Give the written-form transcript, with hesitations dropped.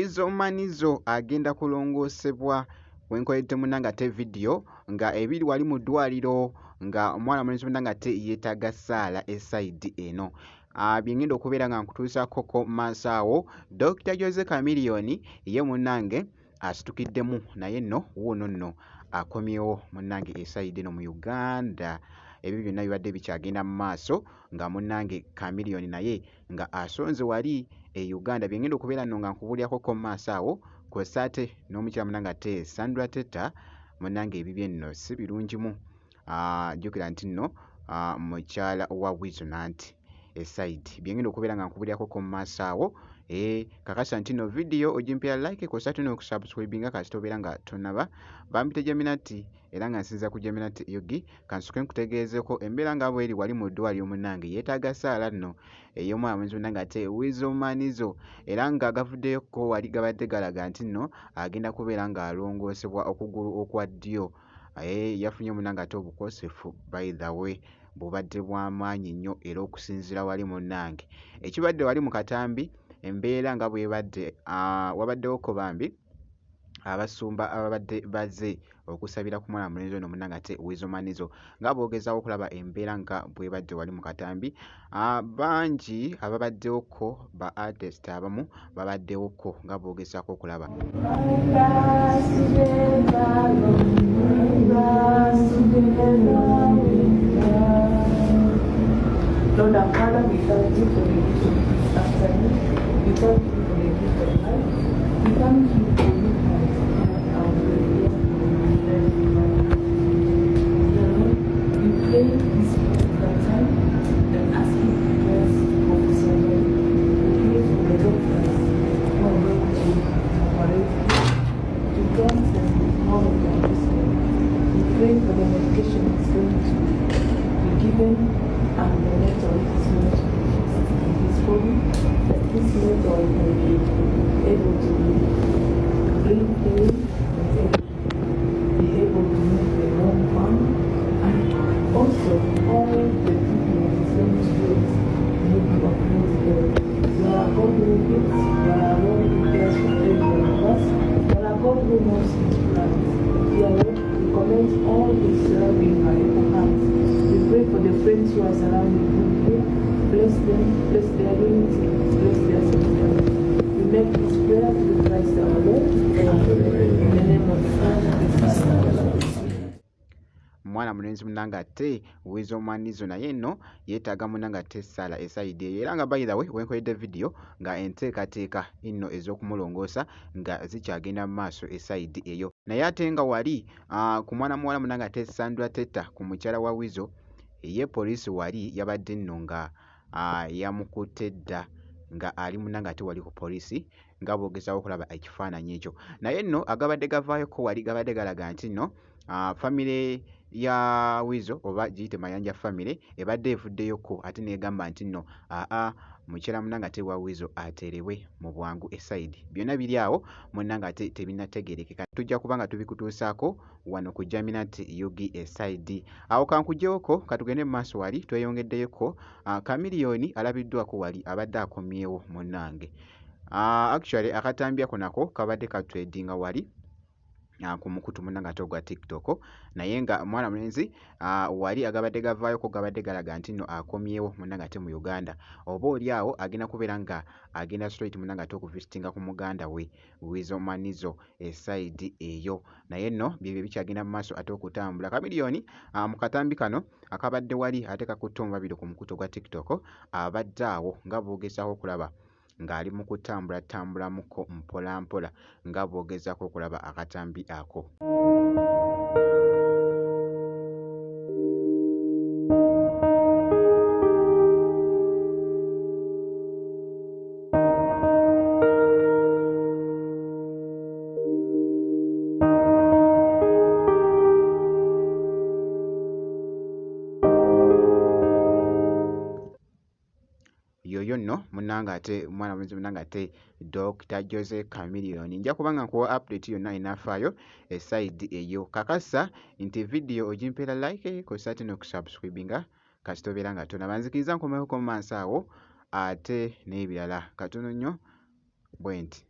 Weasel Manizo agenda kulongoosebwa wenkoledde munnange ate video nga ebiri wali mu ddwaliro nga omwana mulenzi munnange ate yeetaaga ssaala esayidi eno. Bye ngenda okubeera nga nkutuusaako mu maaso awo, Dr. Jose Chameleone ye munnange asitukiddemu naye nno wuuno nno akomyewo munnange esayidi eno mu Uganda. Ebyo byonna bibadde bikyagenda mu maaso nga munnange Chameleone naye nga asonze wali e Uganda. Bye ngenda okubeera nno nga nkubuulyako mu maaso awo, kw'ossa ate n'omukyala munnange ate Sandra Teta munnange ebibye nno si birungimu. Jjukira nti nno mukyala wa Weasel Nanti esayidi. Bye ngenda okubeera nga nkubuulyako mu maaso awo. Kakasa nti nno video ogimpera like kw'ossa ate n'okusubscribinga kasita obeera nga tonnaba. Bampita Geminati era nga nsinza ku Geminati Yogi. Kansooke nkutegeezeeko embeera nga bw'eri wali mu ddwaliro munnange yeetaaga ssaala nno ey'omwana mulenzi munnange ate Weasel Manizo, era nga gavuddeyoko wali gabadde galaga nti nno agenda kubeera ng'alongoosebwa okugulu okwa ddyo. Yafunye munnange ate obukosefu by the way bubadde bw'amaanyi nnyo era okusinziira wali munnange ekibadde wali mu katambi embeera nga bw'ebadde. Wabaddewoko bambi abasumba ababadde bazze okusabira ku mwana mulenzi ono munnange ate Weasel Manizo nga boogezaawo okulaba embeera nga bw'ebadde wali mu katambi. Bangi ababaddewoko ba artist abamu babaddewoko nga boogezaako okulaba. Lord our Father, we thank you for the gift of this afternoon. We thank you for the gift of life. We thank you for you guys our prayer. We pray this particular time and ask you to bless Officer Lord. We pray for the doctors who are going to operate, to grant them all of their wisdom. We pray for the medication that's going to be given and the letter of his message in his body, that this letter will be able to bring pain, be able to make the wrong one, and also all the people of his own spirit will be uplifted. You are God who gives, you are God who cares for every one of us, you are God who knows his plans. You are God who commends all his serving by your hands. We pray for the friends who are surrounding him here. Bless them, bless their unity, bless their success. We make this prayer through Christ our Lord. Amen. In the name of the Father, the Son, and the Holy Spirit. Mwana mulenzi munnange ate Weasel Manizo naye nno yeetaaga munnange ate essaala esayidi eyo, era nga by the way wenkoledde video nga enteekateeka nno ez'okumulongoosa nga zikyagenda mu maaso esayidi eyo. Naye ate nga wali ku mwana muwala munnange ate Sandra Teta ku mukyala wa Weasel, ye poliisi wali yabadde nno nga yamukutte dda nga ali munnange ate wali ku poliisi nga boogezaawo okulaba ekifaananyi ekyo. Naye nno agabadde gavaayoko wali gabadde galaga nti nno famire ya Weasel oba giyite Mayanja famire ebadde evuddeyoko ate neegamba nti nno mukyala munnange ate wa Weasel ateerebwe mu bwangu esayidi. Byonna biri awo munnange ate tebinnategeerekeka. Tujja kuba nga tubikutuusaako wano ku Geminati Yogi esayidi. Awo kankuggyewoko katugende mu maaso wali tweyongeddeyoko. Chameleone alabiddwako wali abadde akomyewo munnange. Actually akatambi ako nako kabadde katwedinga wali ku mukutu munnange ate ogwa TikTok, naye nga mwana mulenzi wali agabadde gavaayoko gabadde galaga nti nno akomyewo munnange ate mu Uganda. Oba oli awo agenda kubeera nga agenda straight munnange ate okuvisitinga ku muganda we Weasel Manizo esayidi eyo. Naye nno byebyo bikyagenda mu maaso ate okutambula. Chameleone mu katambi kano akabadde wali ate kakutte omubabiro ku mukutu ogwa TikTok abadde awo nga boogezaako okulaba ng'ali mu kutambulamuko mpola mpola nga boogezaako okulaba akatambi ako. Yoyo nno munnange ate mwana mulenzi munnange ate Dr. Jose Chameleone. Nja kubanga nkuwa update yonna enafaayo esayidi eyo. Kakasa nti video ogimpera like kw'ossa ate n'okusubscribinga kasita obeera nga tonnaba. Nzikiriza nkomewo mu maaso awo ate n'ebirala katono nnyo bwe nti.